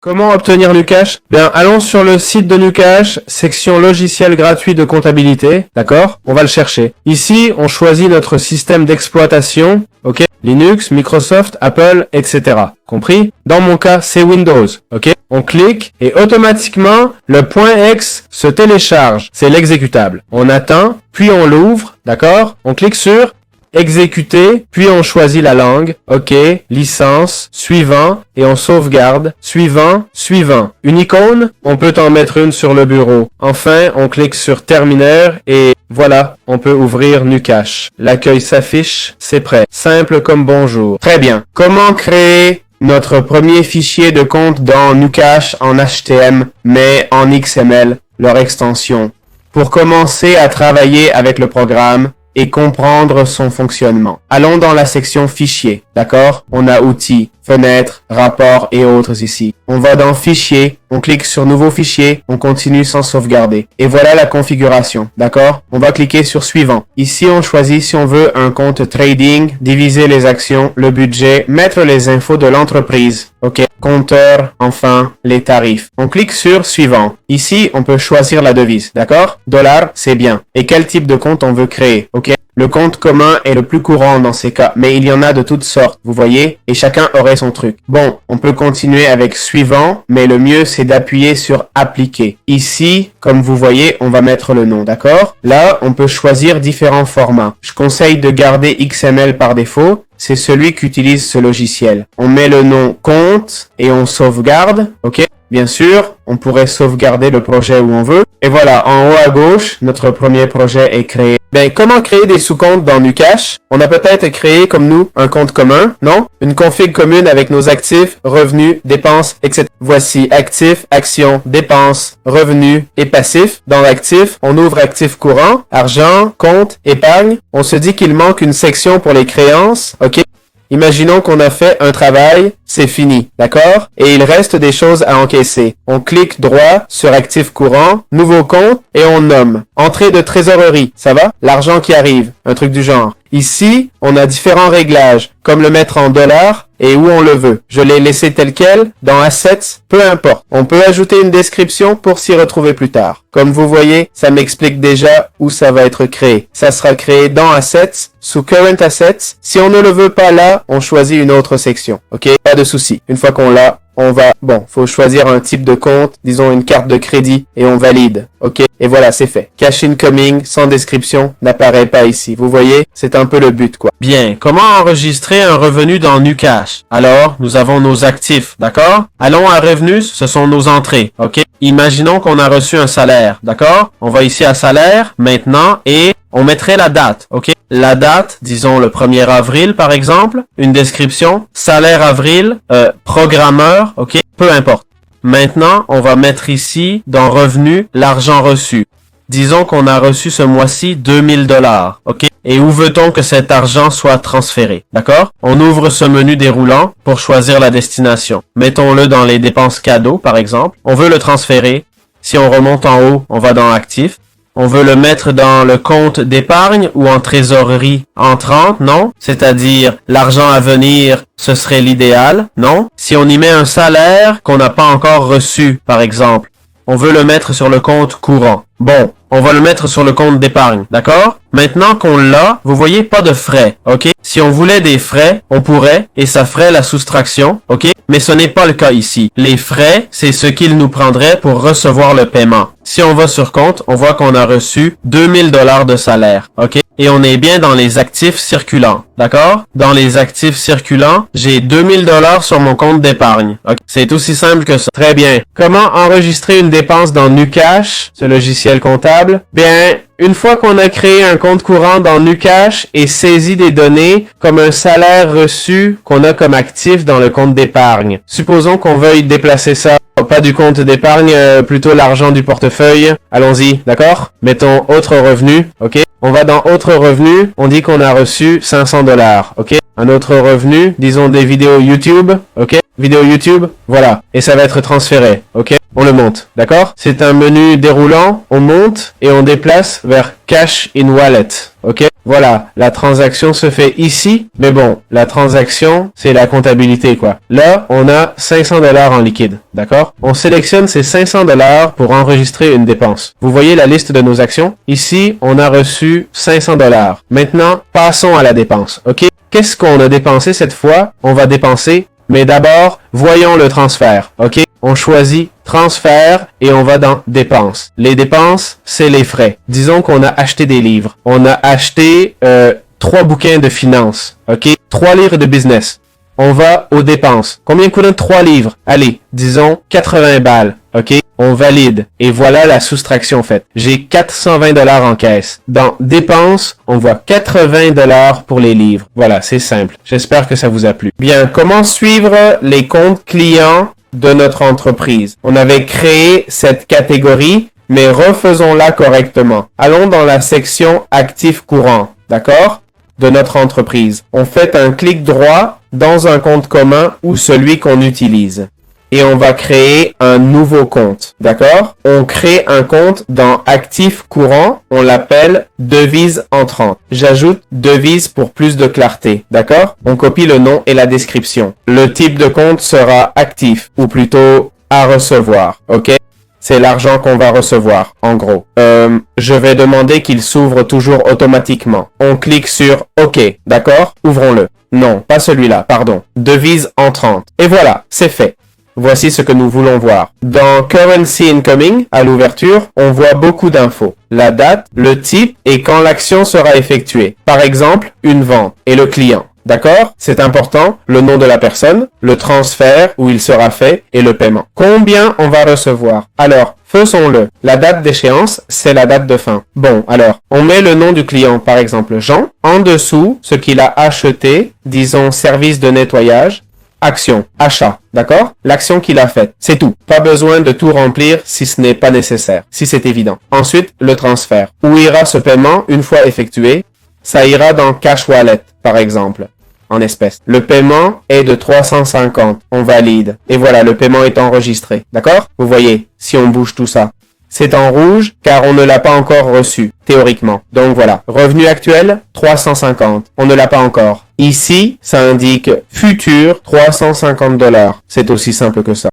Comment obtenir Nucash? Bien, allons sur le site de Nucash, section logiciel gratuit de comptabilité, d'accord? On va le chercher. Ici, on choisit notre système d'exploitation, ok? Linux, Microsoft, Apple, etc. Compris? Dans mon cas, c'est Windows, ok? On clique et automatiquement, le .exe se télécharge. C'est l'exécutable. On attend, puis on l'ouvre, d'accord? On clique sur exécuter, puis on choisit la langue, ok, licence, suivant, et on sauvegarde, suivant, suivant. Une icône, on peut en mettre une sur le bureau. Enfin, on clique sur terminaire et voilà, on peut ouvrir Nucash. L'accueil s'affiche, c'est prêt. Simple comme bonjour. Très bien. Comment créer notre premier fichier de compte dans Nucash en HTML, mais en XML, leur extension, pour commencer à travailler avec le programme et comprendre son fonctionnement. Allons dans la section fichiers, d'accord? On a outils, fenêtres, rapports et autres ici. On va dans fichier, on clique sur nouveau fichier, on continue sans sauvegarder. Et voilà la configuration, d'accord? On va cliquer sur suivant. Ici, on choisit si on veut un compte trading, diviser les actions, le budget, mettre les infos de l'entreprise, ok? Compteur, enfin, les tarifs. On clique sur suivant. Ici, on peut choisir la devise, d'accord? Dollar, c'est bien. Et quel type de compte on veut créer, ok? Le compte commun est le plus courant dans ces cas, mais il y en a de toutes sortes, vous voyez, et chacun aurait son truc. Bon, on peut continuer avec suivant, mais le mieux c'est d'appuyer sur appliquer. Ici, comme vous voyez, on va mettre le nom, d'accord? Là, on peut choisir différents formats. Je conseille de garder XML par défaut, c'est celui qu'utilise ce logiciel. On met le nom compte et on sauvegarde, ok? Bien sûr, on pourrait sauvegarder le projet où on veut. Et voilà, en haut à gauche, notre premier projet est créé. Ben, comment créer des sous-comptes dans Nucash? On a peut-être créé, comme nous, un compte commun, non? Une config commune avec nos actifs, revenus, dépenses, etc. Voici actifs, actions, dépenses, revenus et passifs. Dans l'actif, on ouvre actifs courants, argent, compte, épargne. On se dit qu'il manque une section pour les créances, ok? Imaginons qu'on a fait un travail, c'est fini, d'accord? Et il reste des choses à encaisser. On clique droit sur actif courant, nouveau compte, et on nomme. Entrée de trésorerie, ça va? L'argent qui arrive, un truc du genre. Ici, on a différents réglages, comme le mettre en dollars et où on le veut. Je l'ai laissé tel quel, dans Assets, peu importe. On peut ajouter une description pour s'y retrouver plus tard. Comme vous voyez, ça m'explique déjà où ça va être créé. Ça sera créé dans Assets, sous Current Assets. Si on ne le veut pas là, on choisit une autre section. Ok? Pas de souci. Une fois qu'on l'a, on va, faut choisir un type de compte, disons une carte de crédit, et on valide. Ok? Et voilà, c'est fait. Cash incoming, sans description, n'apparaît pas ici. Vous voyez? C'est un peu le but, quoi. Bien. Comment enregistrer un revenu dans Nucash? Alors, nous avons nos actifs, d'accord? Allons à revenus, ce sont nos entrées. Ok? Imaginons qu'on a reçu un salaire, d'accord? On va ici à salaire, maintenant, et on mettrait la date, ok? La date, disons le 1er avril par exemple, une description, salaire avril, programmeur, ok? Peu importe. Maintenant, on va mettre ici, dans revenus, l'argent reçu. Disons qu'on a reçu ce mois-ci 2000 $, ok? Et où veut-on que cet argent soit transféré, d'accord? On ouvre ce menu déroulant pour choisir la destination. Mettons-le dans les dépenses cadeaux, par exemple. On veut le transférer. Si on remonte en haut, on va dans actifs. On veut le mettre dans le compte d'épargne ou en trésorerie entrante, non? C'est-à-dire l'argent à venir, ce serait l'idéal, non? Si on y met un salaire qu'on n'a pas encore reçu, par exemple, on veut le mettre sur le compte courant. Bon, on va le mettre sur le compte d'épargne, d'accord? Maintenant qu'on l'a, vous voyez, pas de frais, ok? Si on voulait des frais, on pourrait, et ça ferait la soustraction, ok? Mais ce n'est pas le cas ici. Les frais, c'est ce qu'il nous prendrait pour recevoir le paiement. Si on va sur compte, on voit qu'on a reçu 2000 $ de salaire, ok? Et on est bien dans les actifs circulants, d'accord? Dans les actifs circulants, j'ai 2000 $ sur mon compte d'épargne. Okay? C'est aussi simple que ça. Très bien. Comment enregistrer une dépense dans Nucash, ce logiciel comptable? Bien, une fois qu'on a créé un compte courant dans Nucash et saisi des données comme un salaire reçu qu'on a comme actif dans le compte d'épargne. Supposons qu'on veuille déplacer ça, pas du compte d'épargne, plutôt l'argent du portefeuille. Allons-y, d'accord? Mettons autre revenu, ok? On va dans autre revenu, on dit qu'on a reçu 500 $, ok? Un autre revenu, disons des vidéos YouTube, ok? Vidéo YouTube, voilà. Et ça va être transféré, ok? on le monte, d'accord? C'est un menu déroulant, on monte et on déplace vers Cash in Wallet, ok? Voilà, la transaction se fait ici, mais bon, la transaction, c'est la comptabilité, quoi. Là, on a 500 $ en liquide, d'accord? On sélectionne ces 500 $ pour enregistrer une dépense. Vous voyez la liste de nos actions? Ici, on a reçu 500 $. Maintenant, passons à la dépense, ok? Qu'est-ce qu'on a dépensé cette fois? On va dépenser, mais d'abord, voyons le transfert, ok? On choisit transfert et on va dans dépenses. Les dépenses, c'est les frais. Disons qu'on a acheté des livres. On a acheté 3 bouquins de finances, ok? 3 livres de business. On va aux dépenses. Combien coûtent 3 livres? Allez, disons 80 balles, ok? On valide. Et voilà la soustraction faite. J'ai 420 $ en caisse. Dans dépenses, on voit 80 $ pour les livres. Voilà, c'est simple. J'espère que ça vous a plu. Bien, comment suivre les comptes clients de notre entreprise? On avait créé cette catégorie, mais refaisons-la correctement. Allons dans la section actifs courants, d'accord? De notre entreprise. On fait un clic droit dans un compte commun ou celui qu'on utilise. Et on va créer un nouveau compte, d'accord? On crée un compte dans actifs courants, on l'appelle devise entrante. J'ajoute devise pour plus de clarté, d'accord? On copie le nom et la description. Le type de compte sera actif, ou plutôt à recevoir, ok? C'est l'argent qu'on va recevoir, en gros. Je vais demander qu'il s'ouvre toujours automatiquement. On clique sur OK, d'accord? Ouvrons-le. Non, pas celui-là, pardon. Devise entrante. Et voilà, c'est fait. Voici ce que nous voulons voir. Dans Currency Incoming, à l'ouverture, on voit beaucoup d'infos. La date, le type et quand l'action sera effectuée. Par exemple, une vente et le client. D'accord? C'est important, le nom de la personne, le transfert où il sera fait et le paiement. Combien on va recevoir? Alors, faisons-le. La date d'échéance, c'est la date de fin. Bon, alors, on met le nom du client, par exemple Jean. En dessous, ce qu'il a acheté, disons service de nettoyage, action, achat, d'accord? L'action qu'il a faite, c'est tout. Pas besoin de tout remplir si ce n'est pas nécessaire, si c'est évident. Ensuite, le transfert. Où ira ce paiement une fois effectué? Ça ira dans Cash Wallet, par exemple, en espèces. Le paiement est de 350. On valide. Et voilà, le paiement est enregistré. D'accord? Vous voyez, si on bouge tout ça. C'est en rouge car on ne l'a pas encore reçu, théoriquement. Donc voilà, revenu actuel, 350. On ne l'a pas encore. Ici, ça indique futur, 350 $. C'est aussi simple que ça.